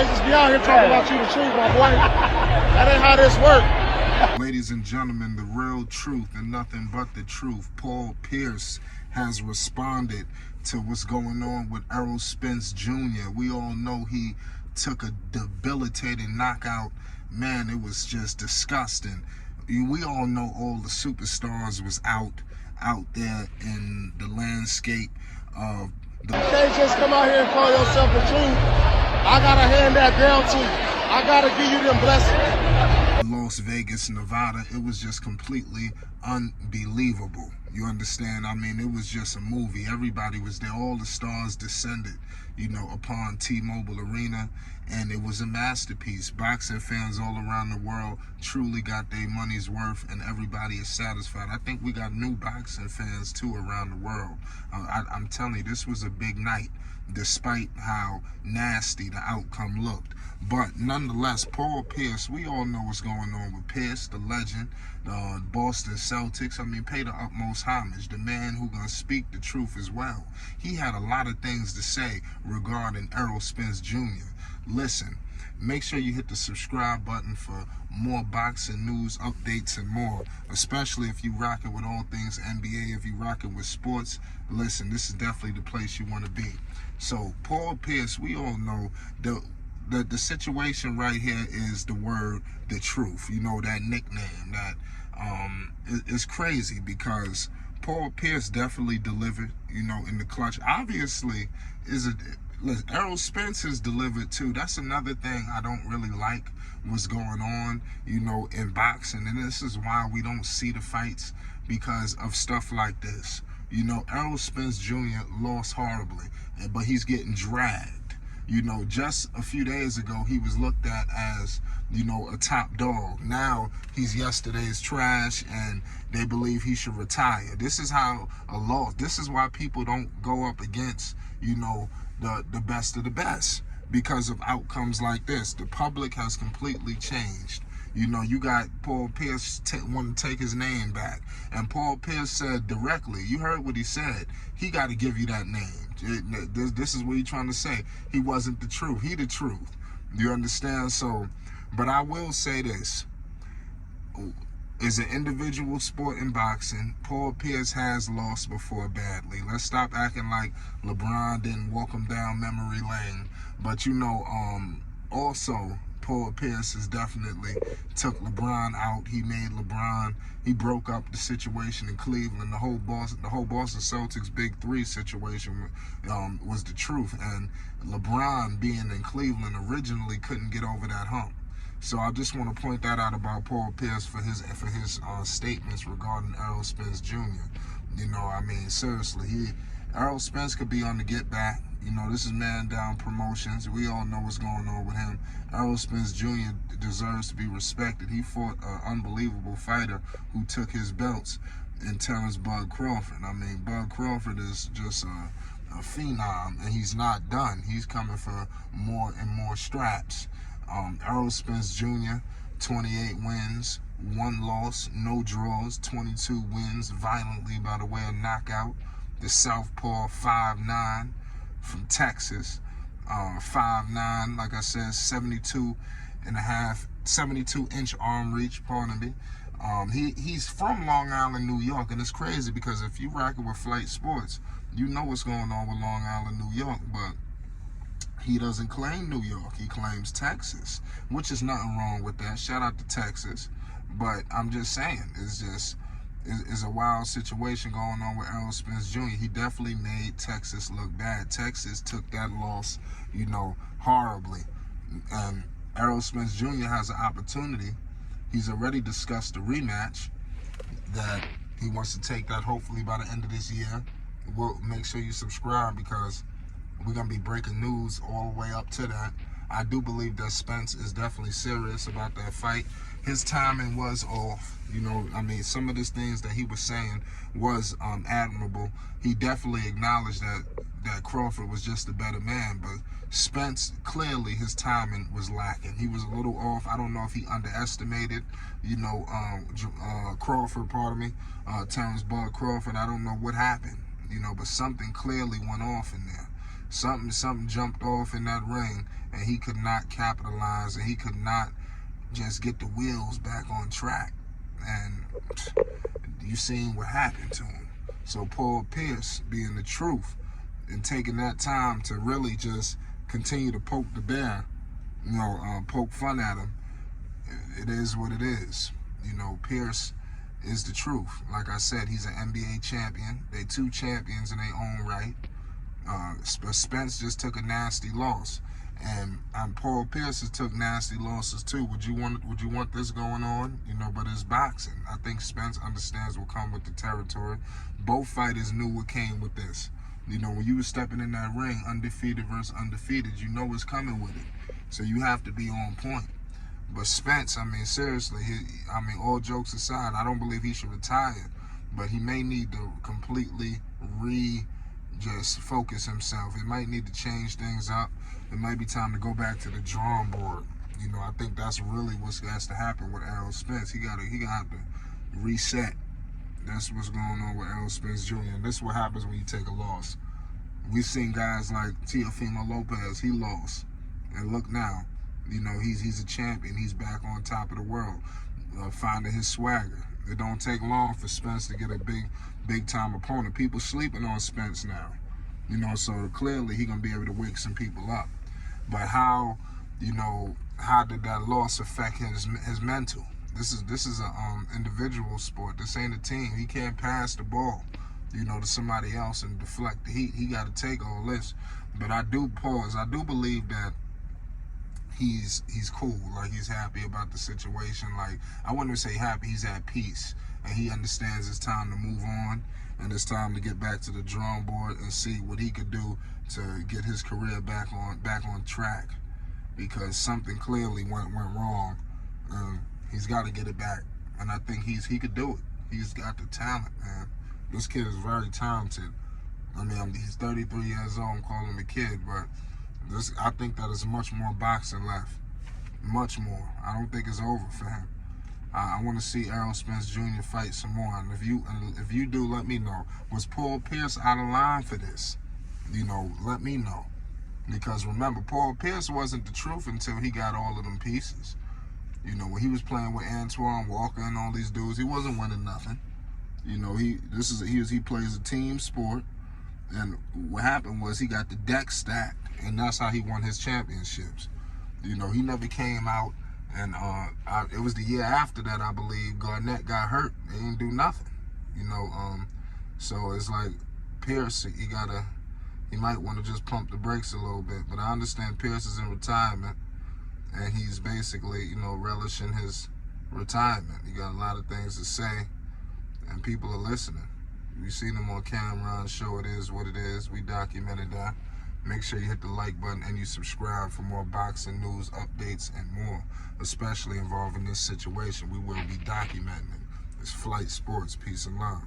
can't just be out here talking about you the truth, my boy. That ain't how this works. Ladies and gentlemen, the real truth and nothing but the truth. Paul Pierce has responded to what's going on with Errol Spence Jr. We all know he took a debilitating knockout. Man, it was just disgusting. We all know all the superstars was out there in the landscape of the... You can't just come out here and call yourself the truth. I gotta hand that down to you. I gotta give you them blessings. Las Vegas, Nevada, it was just completely unbelievable. You understand? I mean, it was just a movie. Everybody was there. All the stars descended, you know, upon T-Mobile Arena, and it was a masterpiece. Boxing fans all around the world truly got their money's worth, and everybody is satisfied. I think we got new boxing fans, too, around the world. I'm telling you, this was a big night, despite how nasty the outcome looked. But nonetheless, Paul Pierce, we all know what's going on with Pierce, the legend, the Boston Celtics. I mean, pay the utmost homage. The man who gonna speak the truth as well. He had a lot of things to say regarding Errol Spence Jr. Listen, make sure you hit the subscribe button for more boxing news, updates, and more. Especially if you rocking with all things NBA, if you rocking with sports, listen, this is definitely the place you want to be. So, Paul Pierce, we all know the situation right here is the word, the truth. You know, that nickname that is crazy because Paul Pierce definitely delivered, you know, in the clutch. Obviously, Errol Spence has delivered too. That's another thing I don't really like what's going on, you know, in boxing. And this is why we don't see the fights, because of stuff like this. You know, Errol Spence Jr. lost horribly, but he's getting dragged. You know, just a few days ago, he was looked at as, you know, a top dog. Now, he's yesterday's trash, and they believe he should retire. This is how a loss, this is why people don't go up against, you know, the best of the best, because of outcomes like this. The public has completely changed. You know, you got Paul Pierce want to take his name back. And Paul Pierce said directly, you heard what he said, he got to give you that name. This is what he's trying to say. He wasn't the truth. He the truth. You understand? So, but I will say this. It's an individual sport in boxing. Paul Pierce has lost before badly. Let's stop acting like LeBron didn't walk him down memory lane. But, you know, also, Paul Pierce has definitely took LeBron out. He made LeBron, he broke up the situation in Cleveland. The whole Boston Celtics Big Three situation was the truth. And LeBron being in Cleveland originally couldn't get over that hump. So I just want to point that out about Paul Pierce for his statements regarding Errol Spence Jr. You know, I mean, seriously, Errol Spence could be on the get back. You know, this is Man Down Promotions. We all know what's going on with him. Errol Spence Jr. deserves to be respected. He fought an unbelievable fighter who took his belts in Terrence Bud Crawford. I mean, Bud Crawford is just a phenom, and he's not done. He's coming for more and more straps. Errol Spence Jr., 28 wins, 1 loss, no draws, 22 wins violently by the way of knockout. The Southpaw 5'9", from Texas, 5'9", like I said, 72-inch arm reach, pardon me. He's from Long Island, New York, and it's crazy because if you rocking with Flight Sports, you know what's going on with Long Island, New York, but he doesn't claim New York, he claims Texas, which is nothing wrong with that. Shout out to Texas, but I'm just saying, it's a wild situation going on with Errol Spence Jr. He definitely made Texas look bad. Texas took that loss, you know, horribly. And Errol Spence Jr. has an opportunity. He's already discussed a rematch that he wants to take that hopefully by the end of this year. We'll make sure you subscribe because we're going to be breaking news all the way up to that. I do believe that Spence is definitely serious about that fight. His timing was off. You know, I mean, some of these things that he was saying was admirable. He definitely acknowledged that Crawford was just a better man, but Spence, clearly his timing was lacking. He was a little off. I don't know if he underestimated, you know, Crawford, pardon me, Terrence Bud Crawford. I don't know what happened, you know, but something clearly went off in there. Something jumped off in that ring, and he could not capitalize, and he could not just get the wheels back on track. And you seen what happened to him. So Paul Pierce, being the truth and taking that time to really just continue to poke the bear, poke fun at him, it is what it is. Pierce is the truth. Like I said, he's an NBA champion. They two champions in their own right. Spence just took a nasty loss, and Paul Pierce has took nasty losses too. Would you want this going on? But it's boxing. I think Spence understands what comes with the territory. Both fighters knew what came with this. When you were stepping in that ring, undefeated versus undefeated, you know what's coming with it. So you have to be on point. But Spence, seriously, all jokes aside, I don't believe he should retire, but he may need to completely just focus himself. He might need to change things up. It might be time to go back to the drawing board. I think that's really what has to happen with Errol Spence. He got to reset. That's what's going on with Errol Spence Jr. And this is what happens when you take a loss. We've seen guys like Teofimo Lopez. He lost, and look now. He's a champion. He's back on top of the world, finding his swagger. It don't take long for Spence to get a big time opponent. People sleeping on Spence now, so clearly he gonna be able to wake some people up. But how did that loss affect his mental? This is a individual sport. This ain't a team. He can't pass the ball, to somebody else and deflect the heat. He got to take all this. But I do believe that he's cool. Like, he's happy about the situation. Like, I wouldn't say happy. He's at peace, and he understands it's time to move on, and it's time to get back to the drawing board and see what he could do to get his career back on track. Because something clearly went wrong. He's got to get it back, and I think he could do it. He's got the talent, man. This kid is very talented. He's 33 years old. I'm calling him a kid, but I think that there's much more boxing left. Much more. I don't think it's over for him. I want to see Errol Spence Jr. fight some more. And if you do, let me know. Was Paul Pierce out of line for this? Let me know. Because remember, Paul Pierce wasn't the truth until he got all of them pieces. When he was playing with Antoine Walker and all these dudes, he wasn't winning nothing. He plays a team sport. And what happened was he got the deck stacked, and that's how he won his championships. He never came out, and it was the year after that, I believe, Garnett got hurt. They didn't do nothing. So it's like Pierce, he might want to just pump the brakes a little bit. But I understand Pierce is in retirement, and he's basically, relishing his retirement. He got a lot of things to say, and people are listening. We've seen him on camera and show it is what it is. We documented that. Make sure you hit the like button and you subscribe for more boxing news, updates, and more, especially involving this situation. We will be documenting it. It's Flight Sports. Peace and love.